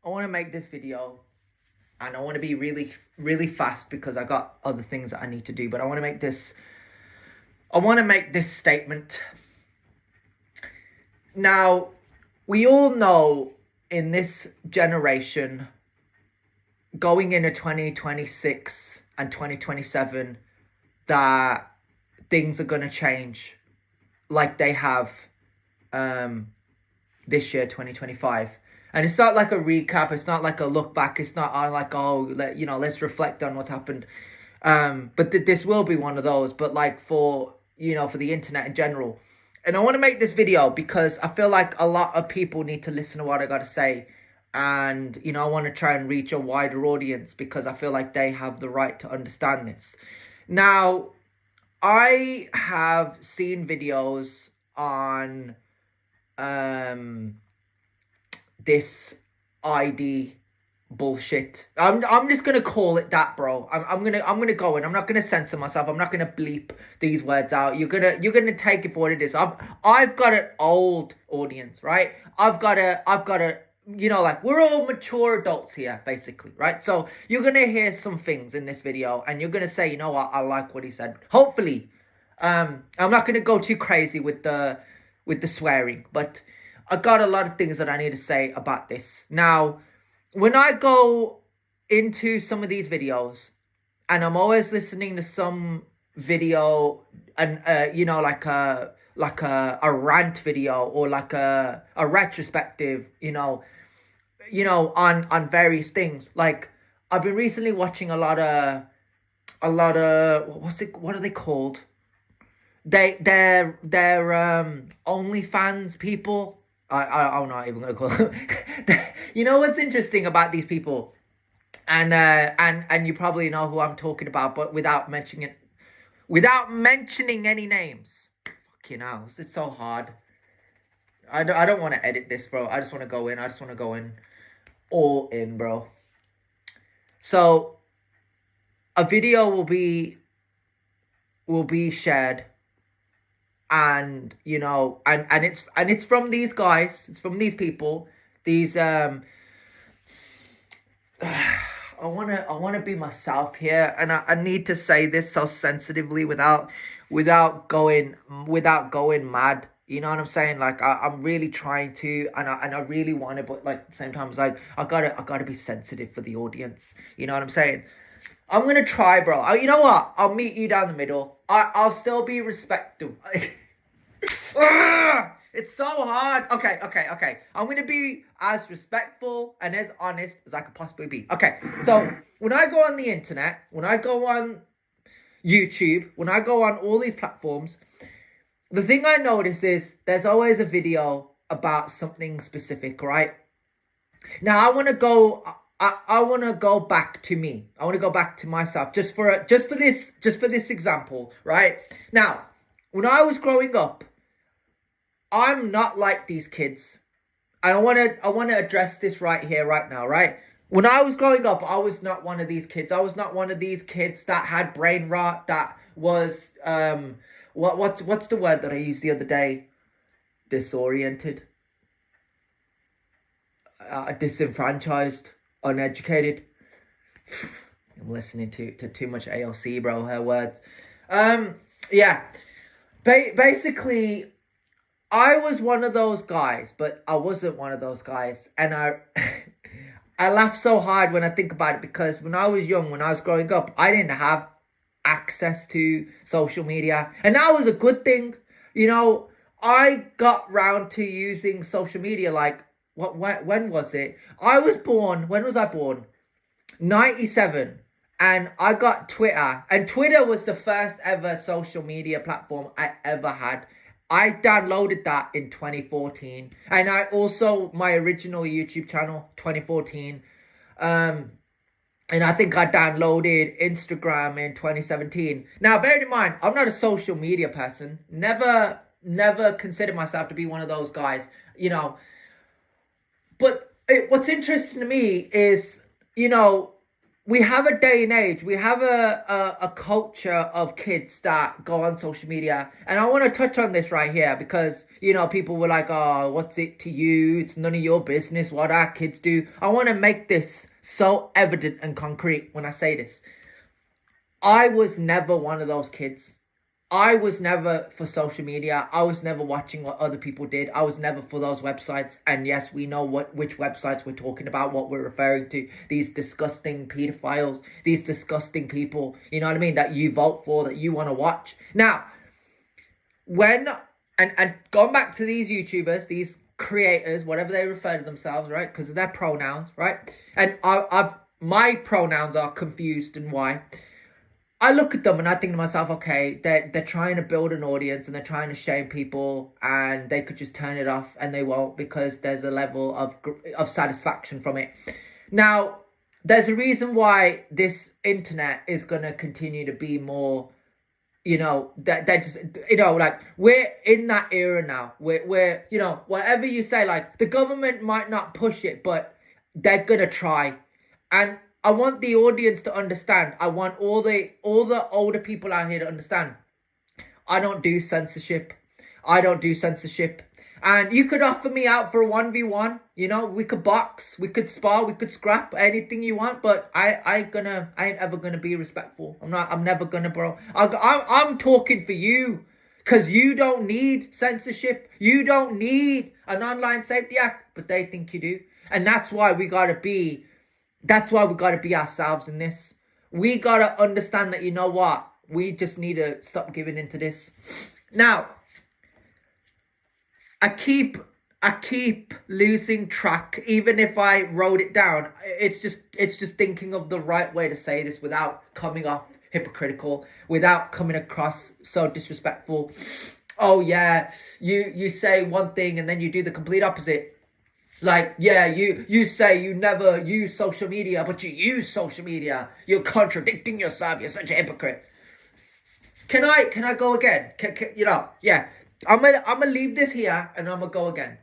want to make this video, and I want to be really, really fast because I got other things that I need to do. But I want to make this statement. Now, we all know in this generation, going into 2026 and 2027, that things are going to change like they have this year, 2025. And it's not like a recap, it's not like a look back, it's not on like, oh, let's reflect on what's happened. But this will be one of those, but like for the internet in general. And I want to make this video because I feel like a lot of people need to listen to what I got to say. And, I want to try and reach a wider audience because I feel like they have the right to understand this. Now, I have seen videos on this ID bullshit. I'm just gonna call it that, bro. I'm gonna go in. I'm not gonna censor myself. I'm not gonna bleep these words out. You're gonna take it for what it is. I've got an old audience, right? I've got a like, we're all mature adults here, basically, right? So you're gonna hear some things in this video, and you're gonna say, you know what, I like what he said. Hopefully, I'm not gonna go too crazy with the swearing, but I got a lot of things that I need to say about this. Now, when I go into some of these videos, and I'm always listening to some video, and like a rant video or like a retrospective, on various things. Like, I've been recently watching a lot of what are they called? They're OnlyFans people. I'm not even gonna call them. You know what's interesting about these people, and you probably know who I'm talking about, but without mentioning any names. Fucking hell, it's so hard. I don't want to edit this, bro. I just want to go in. I just want to go in, all in, bro. So, a video will be shared. And it's from these guys, it's from these people, these I want to be myself here, and I need to say this so sensitively without going mad. You know what I'm saying? Like, I'm really trying to, and I really want to, but like at the same time, it's like I gotta be sensitive for the audience. You know what I'm saying? I'm gonna try, bro. You know what? I'll meet you down the middle. I'll still be respectful. It's so hard. Okay. I'm gonna be as respectful and as honest as I could possibly be. Okay, so when I go on the internet, when I go on YouTube, when I go on all these platforms, the thing I notice is there's always a video about something specific, right? Now I want to go back to me. I want to go back to myself just for this example, right? Now, when I was growing up, I'm not like these kids. And I want to address this right here, right now, right? When I was growing up, I was not one of these kids. I was not one of these kids that had brain rot, that was what's the word that I used the other day? Disoriented, disenfranchised, uneducated. I'm listening to too much ALC, bro. Her words. Yeah. Basically, I was one of those guys, but I wasn't one of those guys. And I laugh so hard when I think about it, because when I was young, when I was growing up, I didn't have access to social media. And that was a good thing. I got round to using social media like, when was it? When was I born? 97. And I got Twitter. And Twitter was the first ever social media platform I ever had. I downloaded that in 2014. And my original YouTube channel, 2014. And I think I downloaded Instagram in 2017. Now, bear in mind, I'm not a social media person. Never considered myself to be one of those guys, But what's interesting to me is, we have a day and age, we have a culture of kids that go on social media. And I want to touch on this right here because, you know, people were like, oh, what's it to you? It's none of your business what our kids do. I want to make this so evident and concrete when I say this. I was never one of those kids. I was never for social media. I was never watching what other people did. I was never for those websites. And yes, we know which websites we're talking about, what we're referring to. These disgusting pedophiles, these disgusting people, you know what I mean, that you vote for, that you want to watch. Now, and going back to these YouTubers, these creators, whatever they refer to themselves, right? Because of their pronouns, right? And my pronouns are confused and why. I look at them and I think to myself, okay, they're trying to build an audience and they're trying to shame people, and they could just turn it off and they won't because there's a level of satisfaction from it. Now, there's a reason why this internet is going to continue to be more, you know, that just, you know, like we're in that era now. We're, you know, whatever you say, like the government might not push it, but they're going to try. And I want the audience to understand. I want all the older people out here to understand. I don't do censorship. I don't do censorship. And you could offer me out for a 1v1. You know, we could box, we could spar, we could scrap, anything you want. But I ain't ever gonna be respectful. I'm never gonna, bro. I'm talking for you. Because you don't need censorship. You don't need an online safety act. But they think you do. And that's why we gotta be ourselves in this. We gotta understand that, you know what? We just need to stop giving into this. Now, I keep losing track, even if I wrote it down. It's just thinking of the right way to say this without coming off hypocritical, without coming across so disrespectful. Oh yeah, you say one thing and then you do the complete opposite. Like, yeah, you say you never use social media, but you use social media. You're contradicting yourself. You're such a hypocrite. Can I go again? You know, yeah. I'm gonna leave this here and I'm gonna go again.